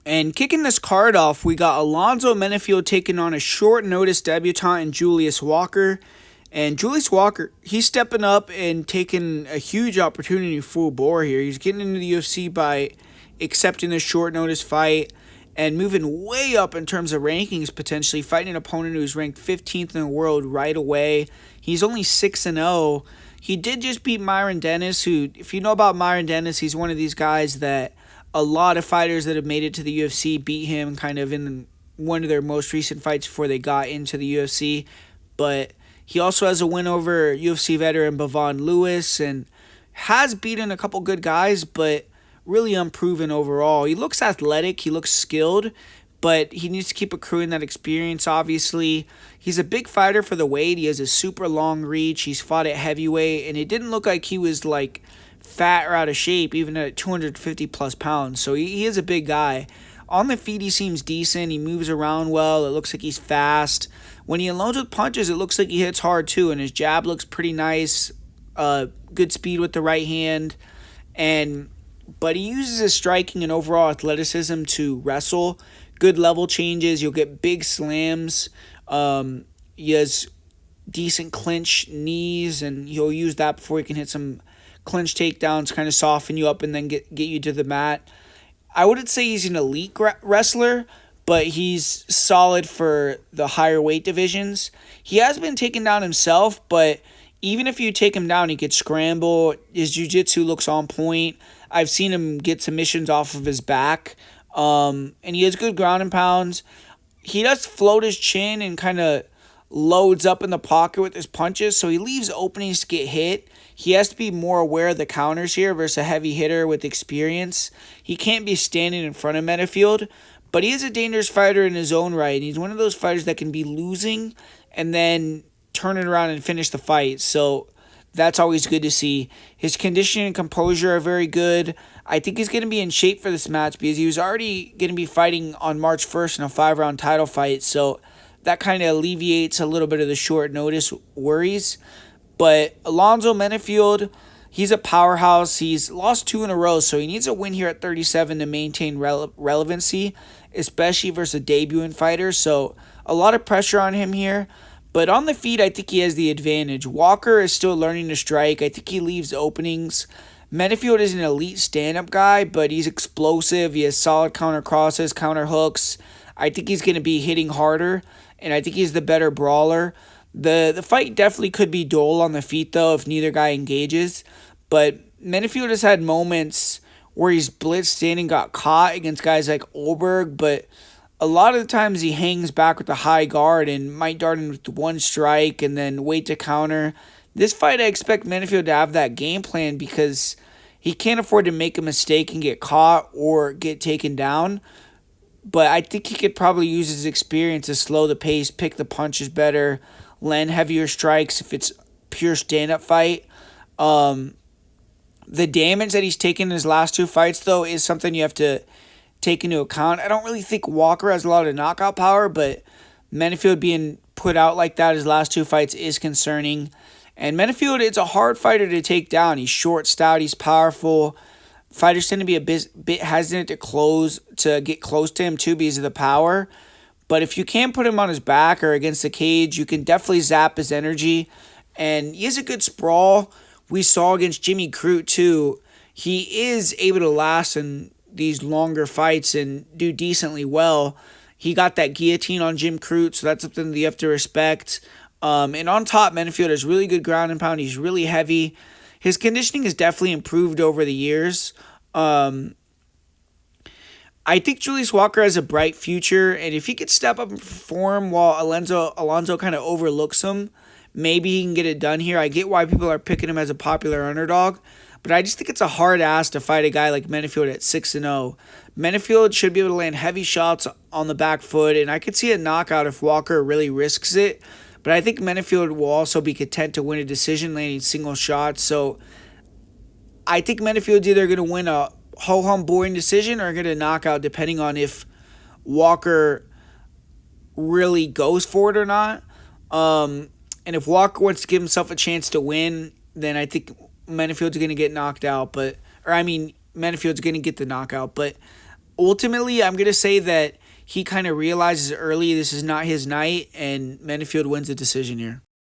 And kicking this card off, we got Alonzo Menifield taking on a short notice debutant in Julius Walker. And Julius Walker, he's stepping up and taking a huge opportunity full bore here. He's getting into the UFC by accepting this short notice fight and moving way up in terms of rankings, potentially fighting an opponent who's ranked 15th in the world right away. He's only 6-0. He did just beat Myron Dennis, who, if you know about Myron Dennis, he's one of these guys that a lot of fighters that have made it to the UFC beat him kind of in one of their most recent fights before they got into the UFC. But he also has a win over UFC veteran Bavon Lewis and has beaten a couple good guys, but really unproven overall. He looks athletic, he looks skilled, but he needs to keep accruing that experience, obviously. He's a big fighter for the weight. He has a super long reach. He's fought at heavyweight, and it didn't look like he was like fat or out of shape, even at 250 plus pounds. So he is a big guy. On the feet, he seems decent. He moves around well. It looks like he's fast. When he unloads with punches, it looks like he hits hard too, and his jab looks pretty nice. Good speed with the right hand, but he uses his striking and overall athleticism to wrestle. Good level changes. You'll get big slams. He has decent clinch knees, and he'll use that before he can hit some clinch takedowns, kind of soften you up and then get you to the mat. I wouldn't say he's an elite wrestler, but he's solid for the higher weight divisions. He has been taken down himself, but even if you take him down, he could scramble. His jiu-jitsu looks on point. I've seen him get submissions off of his back, and he has good ground and pounds. He does float his chin and kind of loads up in the pocket with his punches, so he leaves openings to get hit. He has to be more aware of the counters here versus a heavy hitter with experience. He can't be standing in front of Menifield, but he is a dangerous fighter in his own right. He's one of those fighters that can be losing and then turn it around and finish the fight. So that's always good to see. His conditioning and composure are very good. I think he's going to be in shape for this match because he was already going to be fighting on March 1st in a 5-round title fight. So that kind of alleviates a little bit of the short notice worries. But Alonzo Menifield, he's a powerhouse. He's lost 2 in a row, so he needs a win here at 37 to maintain relevancy, especially versus a debuting fighter. So a lot of pressure on him here. But on the feet, I think he has the advantage. Walker is still learning to strike. I think he leaves openings. Menifield is an elite stand-up guy, but he's explosive. He has solid counter crosses, counter hooks. I think he's going to be hitting harder, and I think he's the better brawler. The fight definitely could be dull on the feet, though, if neither guy engages. But Menifield has had moments where he's blitzed in and got caught against guys like Olberg, but a lot of the times he hangs back with the high guard and might dart in with one strike and then wait to counter. This fight, I expect Menifield to have that game plan because he can't afford to make a mistake and get caught or get taken down. But I think he could probably use his experience to slow the pace, pick the punches better, land heavier strikes if it's pure stand-up fight. The damage that he's taken in his last 2 fights, though, is something you have to take into account. I don't really think Walker has a lot of knockout power, but Menifield being put out like that his last 2 fights is concerning. And Menifield, it's a hard fighter to take down. He's short, stout, he's powerful. Fighters tend to be a bit hesitant to get close to him too because of the power. But if you can put him on his back or against the cage, you can definitely zap his energy. And he has a good sprawl. We saw against Jimmy Crute too. He is able to last in these longer fights and do decently well. He got that guillotine on Jim Crute, so that's something that you have to respect. And on top, Menifield has really good ground and pound. He's really heavy. His conditioning has definitely improved over the years. I think Julius Walker has a bright future, and if he could step up and perform while Alonzo kind of overlooks him, maybe he can get it done here. I get why people are picking him as a popular underdog, but I just think it's a hard ask to fight a guy like Menifield at 6-0. Menifield should be able to land heavy shots on the back foot, and I could see a knockout if Walker really risks it. But I think Menifield will also be content to win a decision, landing single shots. So I think Menifield's either going to win a ho-hum boring decision or get a knockout, depending on if Walker really goes for it or not. And if Walker wants to give himself a chance to win, then I think Menifield's going to get knocked out. Menifield's going to get the knockout. But ultimately, I'm going to say that he kind of realizes early this is not his night, and Menifield wins the decision here.